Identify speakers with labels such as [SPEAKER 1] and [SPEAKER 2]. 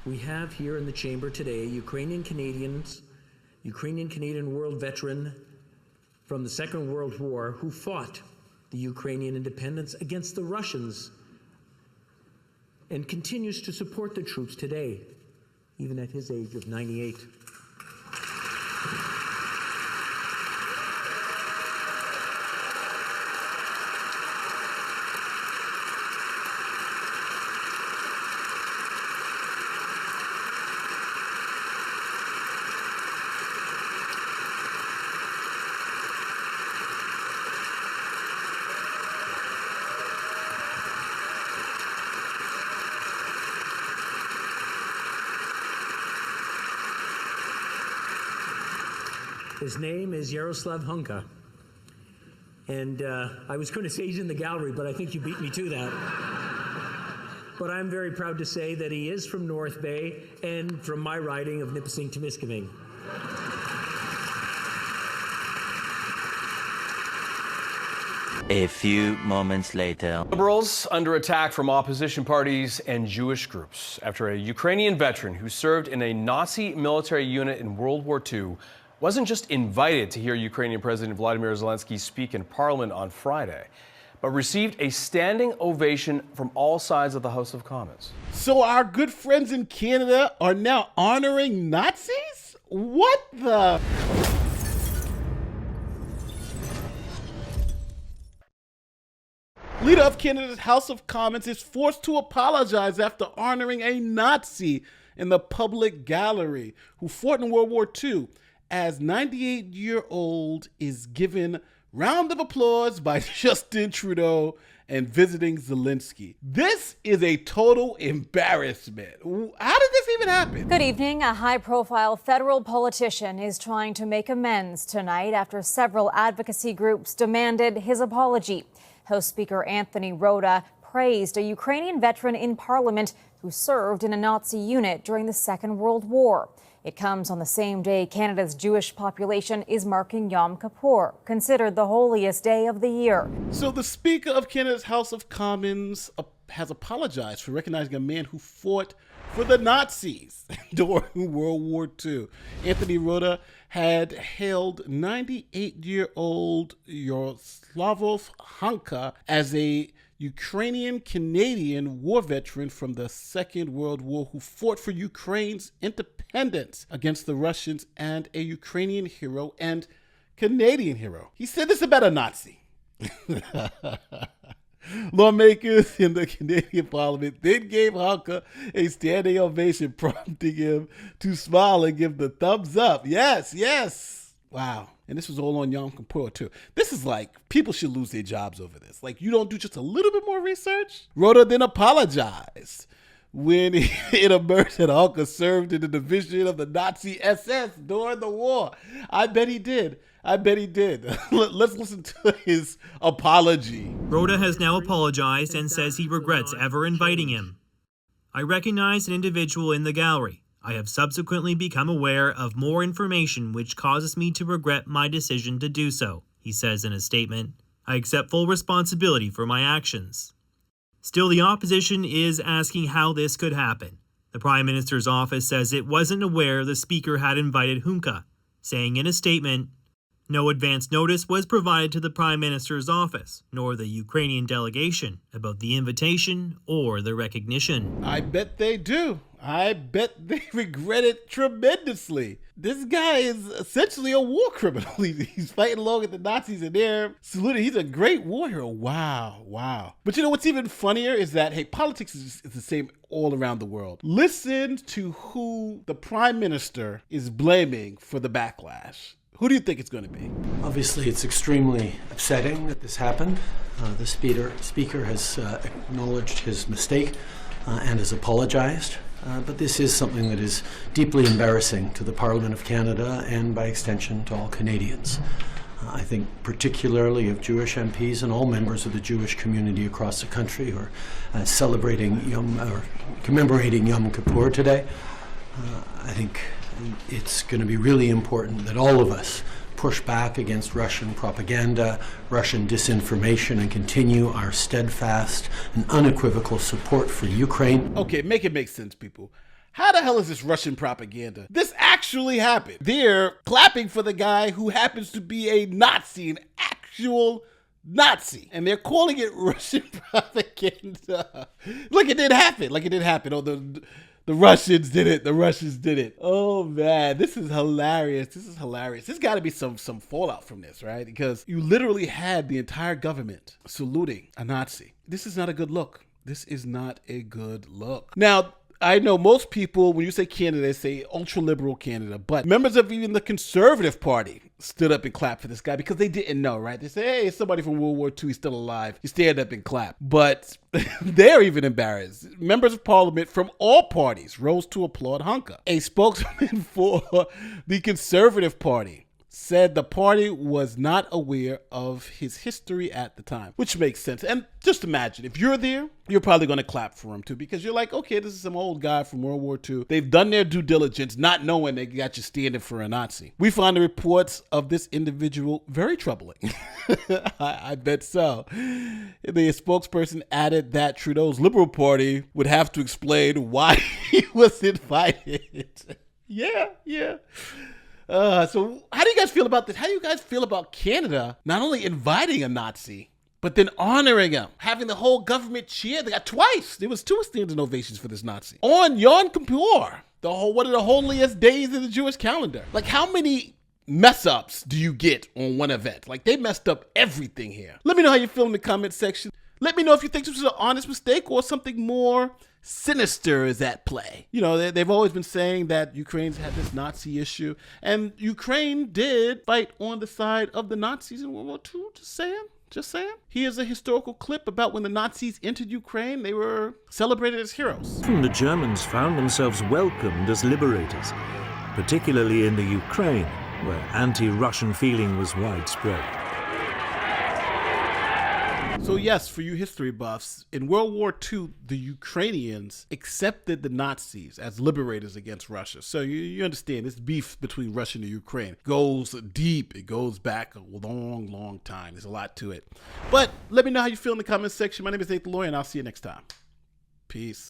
[SPEAKER 1] We have here in the chamber today Ukrainian-Canadian world veteran from the Second World War who fought the Ukrainian independence against the Russians and continues to support the troops today, even at his age of 98. His name is Yaroslav Hunka. And I was going to say he's in the gallery, but I think you beat me to that. But I'm very proud to say that he is from North Bay and from my riding of Nipissing-Temiskaming.
[SPEAKER 2] A few moments later.
[SPEAKER 3] Liberals under attack from opposition parties and Jewish groups after a Ukrainian veteran who served in a Nazi military unit in World War II wasn't just invited to hear Ukrainian President Vladimir Zelensky speak in Parliament on Friday, but received a standing ovation from all sides of the House of Commons.
[SPEAKER 4] So our good friends in Canada are now honoring Nazis? What the? Leader of Canada's House of Commons is forced to apologize after honoring a Nazi in the public gallery who fought in World War II, as 98-year-old is given round of applause by Justin Trudeau and visiting Zelensky. This is a total embarrassment. How did this even happen?
[SPEAKER 5] Good evening. A high-profile federal politician is trying to make amends tonight after several advocacy groups demanded his apology. House Speaker Anthony Rota praised a Ukrainian veteran in Parliament who served in a Nazi unit during the Second World War. It comes on the same day Canada's Jewish population is marking Yom Kippur, considered the holiest day of the year.
[SPEAKER 4] So the Speaker of Canada's House of Commons has apologized for recognizing a man who fought for the Nazis during World War II. Anthony Rota had hailed 98-year-old Yaroslav Hunka as a Ukrainian-Canadian war veteran from the Second World War who fought for Ukraine's independence against the Russians, and a Ukrainian hero and Canadian hero. He said this about a Nazi. Lawmakers in the Canadian Parliament then gave Hunka a standing ovation, prompting him to smile and give the thumbs up. Yes, yes. Wow. And this was all on Yom Kippur, too. This is like, people should lose their jobs over this. Like, you don't do just a little bit more research? Rota then apologized when it emerged that Hunka served in the division of the Nazi SS during the war. I bet he did. Let's listen to his apology.
[SPEAKER 6] Rota has now apologized and says he regrets ever inviting him. I recognize an individual in the gallery. I have subsequently become aware of more information which causes me to regret my decision to do so, he says in a statement. I accept full responsibility for my actions. Still, the opposition is asking how this could happen. The Prime Minister's office says it wasn't aware the Speaker had invited Hunka, saying in a statement, no advance notice was provided to the Prime Minister's office, nor the Ukrainian delegation, about the invitation or the recognition.
[SPEAKER 4] I bet they do. I bet they regret it tremendously. This guy is essentially a war criminal. He's fighting along with the Nazis and they're saluting. He's a great war hero. Wow. But you know what's even funnier is that, hey, politics is the same all around the world. Listen to who the Prime Minister is blaming for the backlash. Who do you think it's going to be?
[SPEAKER 7] Obviously, it's extremely upsetting that this happened. The speaker has acknowledged his mistake and has apologized. But this is something that is deeply embarrassing to the Parliament of Canada and, by extension, to all Canadians. I think particularly of Jewish MPs and all members of the Jewish community across the country who are commemorating Yom Kippur today. I think it's going to be really important that all of us push back against Russian propaganda, Russian disinformation, and continue our steadfast and unequivocal support for Ukraine.
[SPEAKER 4] Okay, make it make sense, people. How the hell is this Russian propaganda? This actually happened. They're clapping for the guy who happens to be a Nazi, an actual Nazi, and they're calling it Russian propaganda. Like it did happen. Oh, the Russians did it. The Russians did it. Oh man, this is hilarious. There's got to be some fallout from this, right? Because you literally had the entire government saluting a Nazi. This is not a good look. Now, I know most people, when you say Canada, they say ultra-liberal Canada, but members of even the Conservative Party stood up and clapped for this guy because they didn't know, right? They say, hey, it's somebody from World War II, he's still alive. You stand up and clap. But they're even embarrassed. Members of Parliament from all parties rose to applaud Hunka. A spokesman for the Conservative Party said the party was not aware of his history at the time, which makes sense. And just imagine, if you're there, you're probably going to clap for him too, because you're like, okay, this is some old guy from World War II. They've done their due diligence, not knowing they got you standing for a Nazi. We find the reports of this individual very troubling. I bet so. The spokesperson added that Trudeau's Liberal Party would have to explain why he was invited. Yeah. So how do you guys feel about this? How do you guys feel about Canada not only inviting a Nazi, but then honoring him, having the whole government cheer? They got twice. There was 2 standing ovations for this Nazi on Yom Kippur, one of the holiest days in the Jewish calendar. Like, how many mess ups do you get on one event? Like, they messed up everything here. Let me know how you feel in the comment section. Let me know if you think this was an honest mistake or something more sinister is at play. You know, they've always been saying that Ukraine's had this Nazi issue, and Ukraine did fight on the side of the Nazis in World War II. Just saying. Here's a historical clip about when the Nazis entered Ukraine. They were celebrated as heroes.
[SPEAKER 8] The Germans found themselves welcomed as liberators, particularly in the Ukraine, where anti-Russian feeling was widespread.
[SPEAKER 4] So yes, for you history buffs, in World War II, the Ukrainians accepted the Nazis as liberators against Russia. So you understand this beef between Russia and Ukraine goes deep. It goes back a long time. There's a lot to it. But let me know how you feel in the comment section. My name is Nate the Lawyer, and I'll see you next time. Peace.